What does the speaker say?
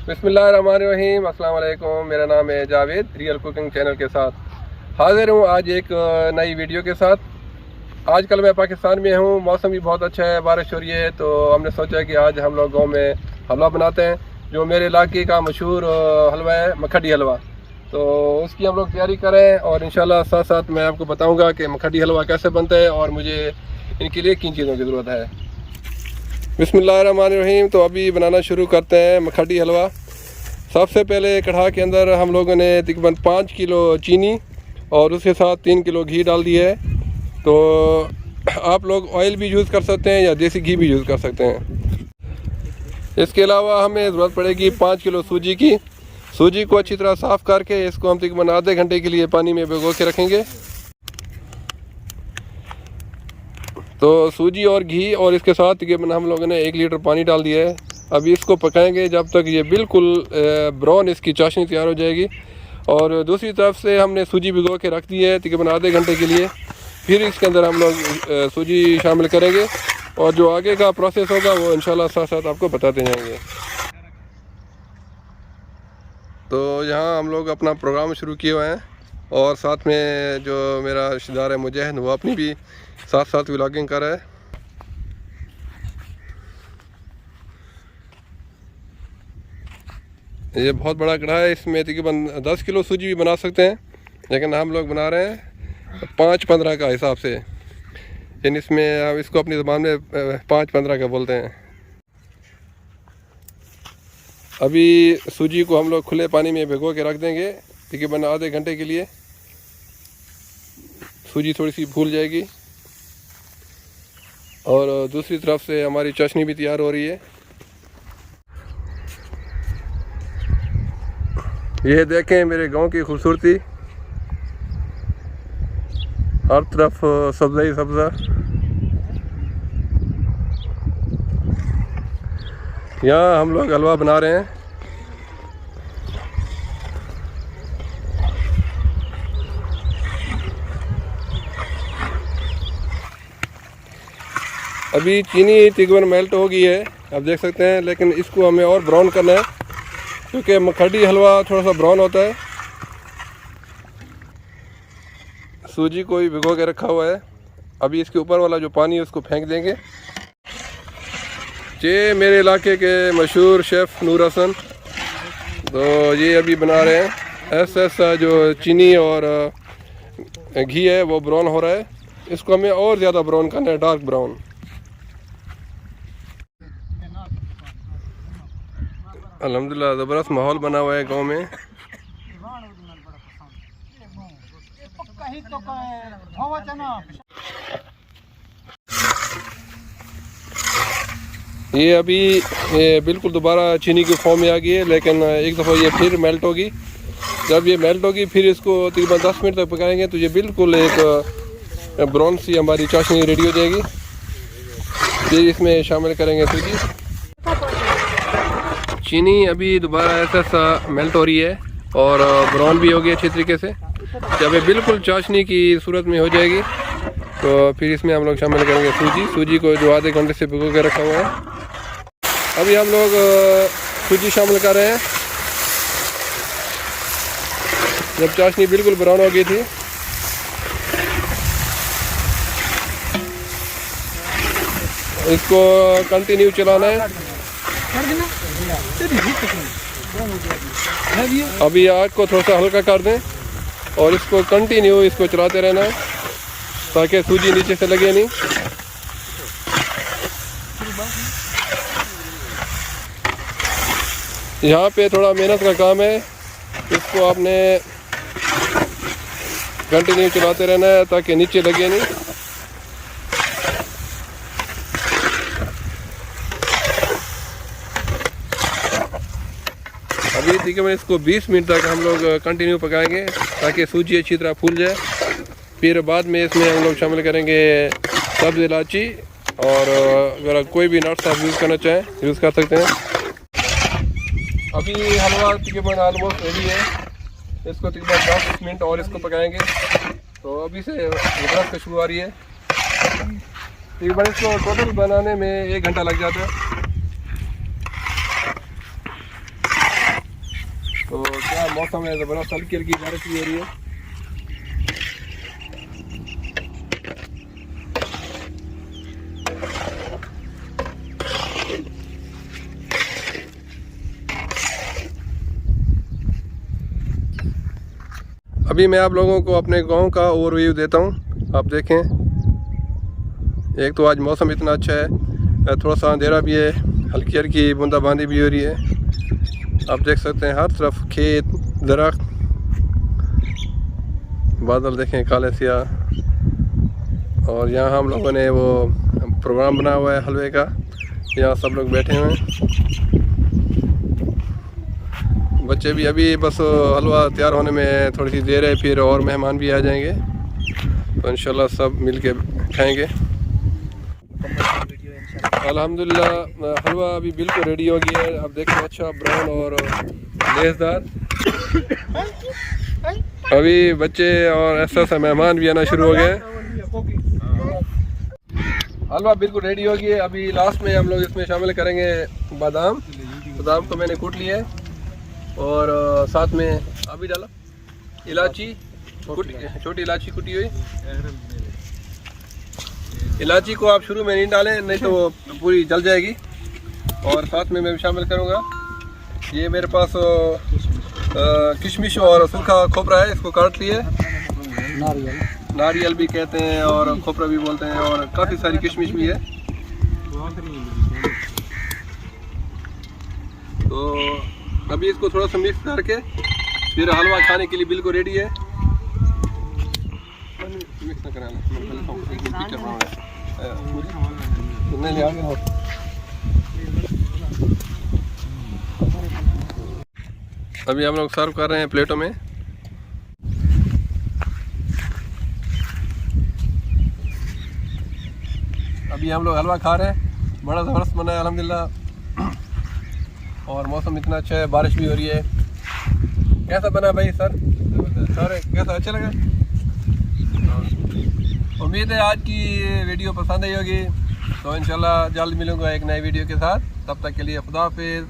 बिस्मिल्लाहिर्रहमानिर्रहीम, अस्सलाम वालेकुम। मेरा नाम है जावेद, रियल कुकिंग चैनल के साथ हाजिर हूँ आज एक नई वीडियो के साथ। आजकल मैं पाकिस्तान में हूँ, मौसम भी बहुत अच्छा है, बारिश हो रही है, तो हमने सोचा कि आज हम लोग गांव में हलवा बनाते हैं, जो मेरे इलाके का मशहूर हलवा है, मखडी हलवा। तो उसकी हम लोग तैयारी करें और इंशाल्लाह साथ साथ मैं आपको बताऊँगा कि मखडी हलवा कैसे बनता है और मुझे इनके लिए किन चीज़ों की ज़रूरत है। बिस्मिल्लाहिर्रहमानिर्रहीम। तो अभी बनाना शुरू करते हैं मखडी हलवा। सबसे पहले कढ़ा के अंदर हम लोगों ने तकरीबन 5 किलो चीनी और उसके साथ 3 किलो घी डाल दिया है। तो आप लोग ऑयल भी यूज़ कर सकते हैं या देसी घी भी यूज़ कर सकते हैं। इसके अलावा हमें ज़रूरत पड़ेगी 5 किलो सूजी की। सूजी को अच्छी तरह साफ़ करके इसको हम तकरीबन आधे घंटे के लिए पानी में भिगो के रखेंगे। तो सूजी और घी और इसके साथ तकरीबन हम लोगों ने 1 लीटर पानी डाल दिया है। अभी इसको पकाएंगे जब तक ये बिल्कुल ब्राउन इसकी चाशनी तैयार हो जाएगी। और दूसरी तरफ से हमने सूजी भिगो के रख दी है तकरीबन आधे घंटे के लिए। फिर इसके अंदर हम लोग सूजी शामिल करेंगे और जो आगे का प्रोसेस होगा वो इंशाल्लाह साथ साथ आपको बताते जाएंगे। तो यहाँ हम लोग अपना प्रोग्राम शुरू किए हुए हैं और साथ में जो मेरा रिश्तेदार है मुजाहिद, वो अपनी भी साथ साथ व्लॉगिंग कर रहा है। ये बहुत बड़ा कढ़ाई है, इसमें तकरीबन 10 किलो सूजी भी बना सकते हैं, लेकिन हम लोग बना रहे हैं 5-15 का हिसाब से। यानी इसमें अब इसको अपनी ज़बान में 5-15 का बोलते हैं। अभी सूजी को हम लोग खुले पानी में भिगो के रख देंगे तकरीबन आधे घंटे के लिए। सूजी थोड़ी सी फूल जाएगी और दूसरी तरफ से हमारी चाशनी भी तैयार हो रही है। ये देखें मेरे गांव की खूबसूरती, हर तरफ सब्ज़ा ही सब्ज़ा। यहाँ हम लोग हलवा बना रहे हैं। अभी चीनी तकरीबन मेल्ट हो गई है, आप देख सकते हैं, लेकिन इसको हमें और ब्राउन करना है क्योंकि मखडी हलवा थोड़ा सा ब्राउन होता है। सूजी को भी भिगो के रखा हुआ है। अभी इसके ऊपर वाला जो पानी है उसको फेंक देंगे। ये मेरे इलाके के मशहूर शेफ़ नूर हसन, तो ये अभी बना रहे हैं। ऐसा जो चीनी और घी है वो ब्राउन हो रहा है, इसको हमें और ज़्यादा ब्राउन करना है, डार्क ब्राउन। अल्हम्दुलिल्लाह ज़बरदस्त माहौल बना हुआ है गांव में। ये अभी बिल्कुल दोबारा चीनी की फॉर्म में आ गई है, लेकिन एक दफ़ा ये फिर मेल्ट होगी। जब ये मेल्ट होगी फिर इसको तकरीबन 10 मिनट तक पकाएंगे तो ये बिल्कुल एक ब्राउन सी हमारी चाशनी रेडी हो जाएगी। फिर इसमें शामिल करेंगे सूजी। चीनी अभी दोबारा ऐसा मेल्ट हो रही है और ब्राउन भी हो गई अच्छी तरीके से। जब ये बिल्कुल चाशनी की सूरत में हो जाएगी तो फिर इसमें हम लोग शामिल करेंगे सूजी को जो आधे घंटे से भिगो के रखा हुआ है। अभी हम लोग सूजी शामिल कर रहे हैं। जब चाशनी बिल्कुल ब्राउन हो गई थी इसको कंटिन्यू चलाना है। अभी आग को थोड़ा सा हल्का कर दें और इसको कंटिन्यू इसको चलाते रहना है ताकि सूजी नीचे से लगे नहीं। यहाँ पे थोड़ा मेहनत का काम है, इसको आपने कंटिन्यू चलाते रहना है ताकि नीचे लगे नहीं। अभी तकरीबन इसको 20 मिनट तक हम लोग कंटिन्यू पकाएंगे ताकि सूजी अच्छी तरह फूल जाए। फिर बाद में इसमें हम लोग शामिल करेंगे सब्ज़ इलायची, और अगर कोई भी नट्स आप यूज़ करना चाहें यूज़ कर सकते हैं। अभी हलवा तकरीबन ऑलमोस्ट रेडी है, इसको तकरीबन 10 मिनट और इसको पकाएंगे। तो अभी से ज़बरदस्त खुशबू आ रही है। तकरीबन इसको टोटल बनाने में 1 घंटा लग जाता है। तो क्या मौसम है, ज़बरदस्त हल्की हल्की बारिश भी हो रही है। अभी मैं आप लोगों को अपने गांव का ओवरव्यू देता हूं। आप देखें, एक तो आज मौसम इतना अच्छा है, थोड़ा सा अंधेरा भी है, हल्की हल्की बूंदाबांदी भी हो रही है। आप देख सकते हैं हर तरफ खेत, दरख्त, बादल देखें काले सियाह। और यहाँ हम लोगों ने वो प्रोग्राम बना हुआ है हलवे का, यहाँ सब लोग बैठे हुए हैं। बच्चे भी अभी बस हलवा तैयार होने में थोड़ी सी देर है, फिर और मेहमान भी आ जाएंगे तो इंशाल्लाह सब मिल के खाएँगे। अल्हम्दुलिल्लाह हलवा अभी बिल्कुल रेडी हो गया है। आप देखें अच्छा ब्राउन और लेसदार। अभी बच्चे और ऐसा मेहमान भी आना शुरू हो गए। हलवा बिल्कुल रेडी हो गया है। अभी लास्ट में हम लोग इसमें शामिल करेंगे बादाम। बादाम को मैंने कूट लिया है और साथ में अभी डाला इलायची, छोटी इलायची कुटी हुई। इलायची को आप शुरू में नहीं डालें, नहीं तो वो पूरी जल जाएगी। और साथ में मैं शामिल करूँगा ये मेरे पास किशमिश और सूखा खोपरा है, इसको काट लिए। नारियल भी कहते हैं और खोपरा भी बोलते हैं, और काफ़ी सारी किशमिश भी है। तो अभी इसको थोड़ा सा मिक्स करके फिर हलवा खाने के लिए बिल्कुल रेडी है। मिक्स ना कराना, अभी हम लोग सर्व कर रहे हैं प्लेटों में। अभी हम लोग हलवा खा रहे हैं, बड़ा ज़बरदस्त बना है अल्हम्दुलिल्लाह। और मौसम इतना अच्छा है, बारिश भी हो रही है। कैसा बना भाई सर? सर कैसा, अच्छा लगा? उम्मीद है आज की वीडियो पसंद आई होगी। तो इंशाल्लाह जल्द मिलूंगा एक नई वीडियो के साथ। तब तक के लिए खुदा हाफिज़।